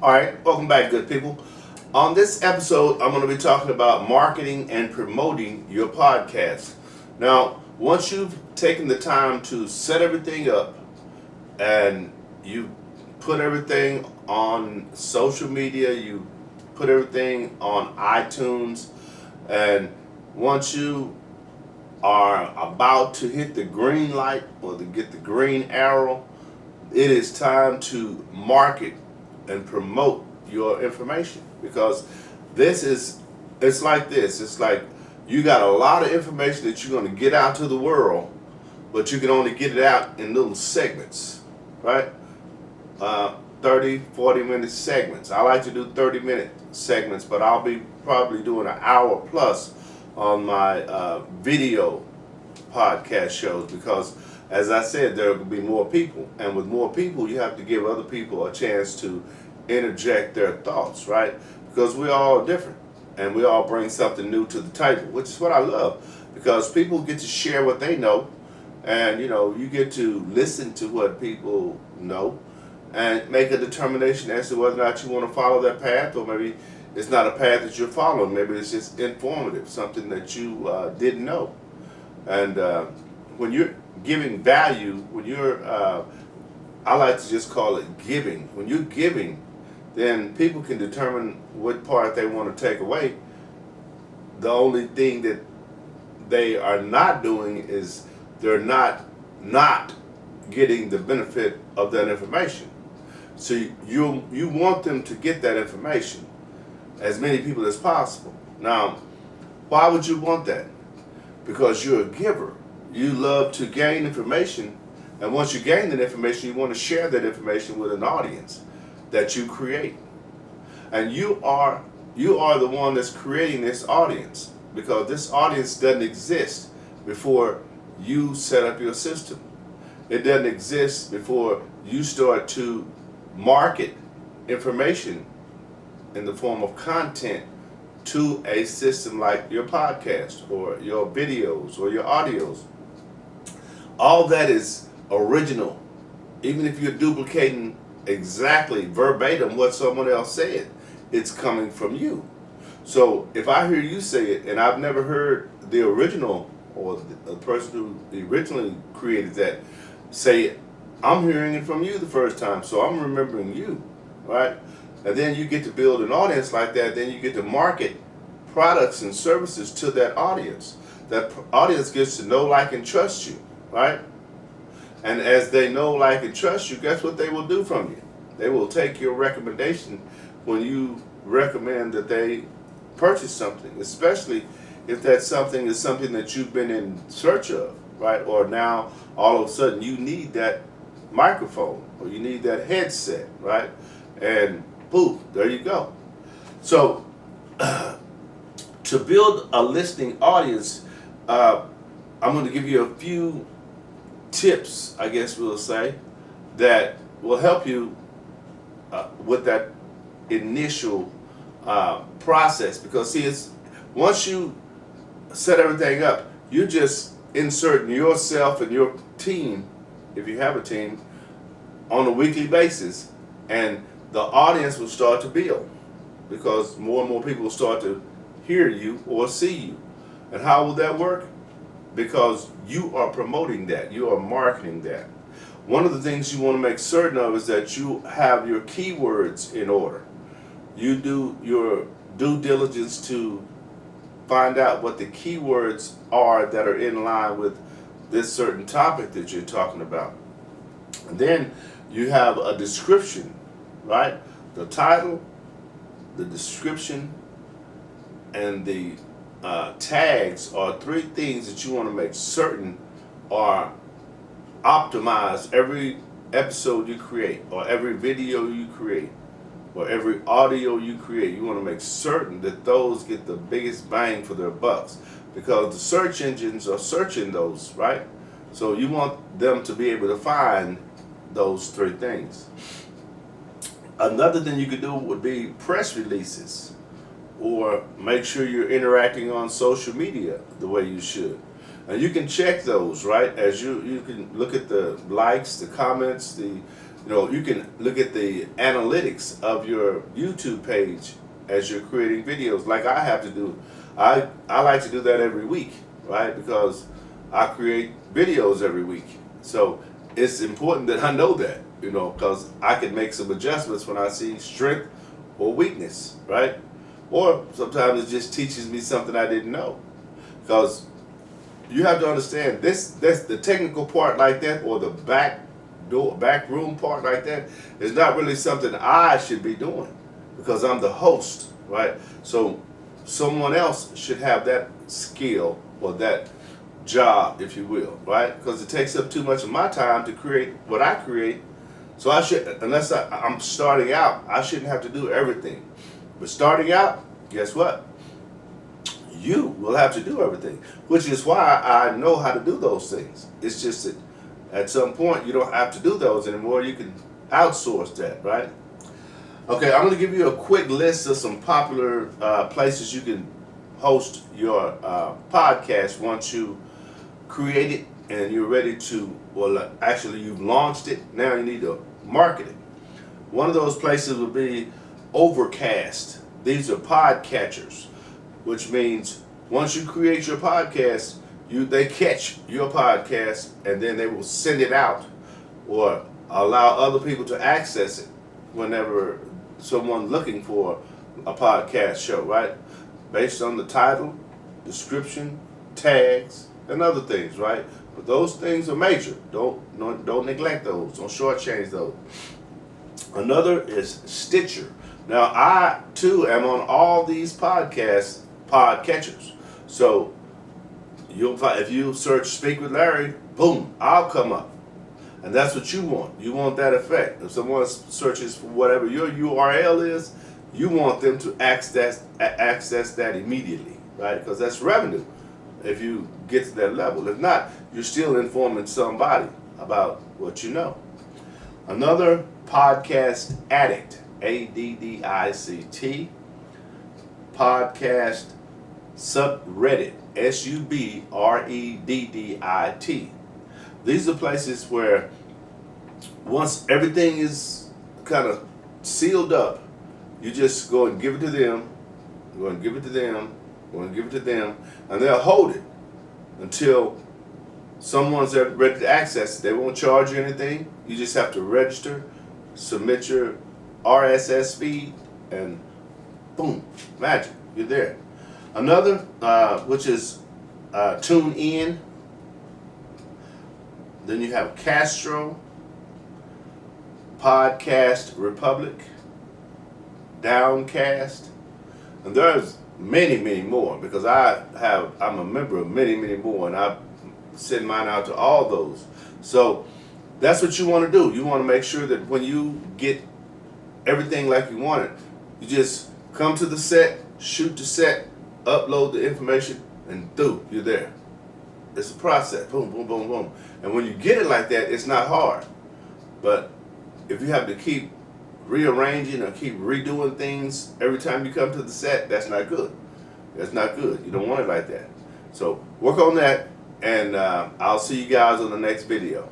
All right, welcome back, good people. On this episode, I'm going to be talking about marketing and promoting your podcast. Now, once you've taken the time to set everything up and you put everything on social media, you put everything on iTunes, and once you are about to hit the green light or to get the green arrow, it is time to market and promote your information, because it's like this. It's like you got a lot of information that you're going to get out to the world, but you can only get it out in little segments, right? 30, 40-minute segments. I like to do 30-minute segments, but I'll be probably doing an hour plus on my video podcast shows, because as I said, there will be more people, and with more people you have to give other people a chance to interject their thoughts, right? Because we all are different and we all bring something new to the table, which is what I love, because people get to share what they know, and you get to listen to what people know and make a determination as to whether or not you want to follow that path, or maybe it's not a path that you're following. Maybe it's just informative, something that you didn't know. And when you're giving value, when you're, I like to just call it giving. When you're giving, then people can determine what part they want to take away. The only thing that they are not doing is they're not getting the benefit of that information. So you want them to get that information, as many people as possible. Now, why would you want that? Because you're a giver. You love to gain information, and once you gain that information, you want to share that information with an audience that you create. And you are the one that's creating this audience, because this audience doesn't exist before you set up your system. It doesn't exist before you start to market information in the form of content to a system like your podcast or your videos or your audios. All that is original. Even if you're duplicating exactly verbatim what someone else said, it's coming from you. So if I hear you say it and I've never heard the original or the person who originally created that say it, I'm hearing it from you the first time, so I'm remembering you, right? And then you get to build an audience like that. Then you get to market products and services to that audience. That audience gets to know, like, and trust you, right? And as they know, like, and trust you, guess what they will do from you? They will take your recommendation when you recommend that they purchase something, especially if that something is something that you've been in search of, right? Or now all of a sudden you need that microphone or you need that headset, right? And boom, there you go. So to build a listening audience, I'm going to give you a few tips, I guess we'll say, that will help you with that initial process. Because see, it's once you set everything up, you just inserting yourself and your team, if you have a team, on a weekly basis, and the audience will start to build, because more and more people will start to hear you or see you. And how will that work? Because you are promoting that, you are marketing that. One of the things you want to make certain of is that you have your keywords in order. You do your due diligence to find out what the keywords are that are in line with this certain topic that you're talking about. And then you have a description, right? The title, the description, and the tags are three things that you want to make certain are optimized every episode you create, or every video you create, or every audio you create. You want to make certain that those get the biggest bang for their bucks, because the search engines are searching those, right? So you want them to be able to find those three things. Another thing you could do would be press releases, or make sure you're interacting on social media the way you should. And you can check those, right? As you can look at the likes, the comments, the You can look at the analytics of your YouTube page as you're creating videos, like I have to do. I like to do that every week, right? Because I create videos every week. So it's important that I know that, because I can make some adjustments when I see strength or weakness, right? Or sometimes it just teaches me something I didn't know. Because you have to understand that's the technical part like that, or the back room part like that, is not really something I should be doing, because I'm the host, right? So someone else should have that skill or that job, if you will, right? Because it takes up too much of my time to create what I create. So I should, unless I'm starting out, I shouldn't have to do everything. But starting out, guess what? You will have to do everything, which is why I know how to do those things. It's just that at some point you don't have to do those anymore. You can outsource that, right? Okay, I'm going to give you a quick list of some popular places you can host your podcast once you create it and you're ready to, well, actually you've launched it. Now you need to market it. One of those places would be Overcast. These are podcatchers, which means once you create your podcast, they catch your podcast and then they will send it out or allow other people to access it whenever someone looking for a podcast show, right? Based on the title, description, tags, and other things, right? But those things are major. Don't neglect those. Don't shortchange those. Another is Stitcher. Now, I too am on all these podcatchers. So you'll find, if you search Speak with Larry, boom, I'll come up. And that's what you want. You want that effect. If someone searches for whatever your URL is, you want them to access that immediately, right? Because that's revenue if you get to that level. If not, you're still informing somebody about what you know. Another, Podcast Addict, ADDICT. Podcast Subreddit, SUBREDDIT. These are places where once everything is kind of sealed up, you just go and give it to them, go and give it to them, go and give it to them, and they'll hold it until someone's ready to access it. They won't charge you anything. You just have to register, submit your RSS feed, and boom, magic, you're there. Another, which is TuneIn. Then you have Castro, Podcast Republic, Downcast, and there's many, many more, because I'm a member of many, many more, and I send mine out to all those. So that's what you want to do. You want to make sure that when you get everything like you want it, you just come to the set, shoot the set, upload the information, and you're there. It's a process. Boom, boom, boom, boom. And when you get it like that, it's not hard. But if you have to keep rearranging or keep redoing things every time you come to the set, that's not good. That's not good. You don't want it like that. So work on that, and I'll see you guys on the next video.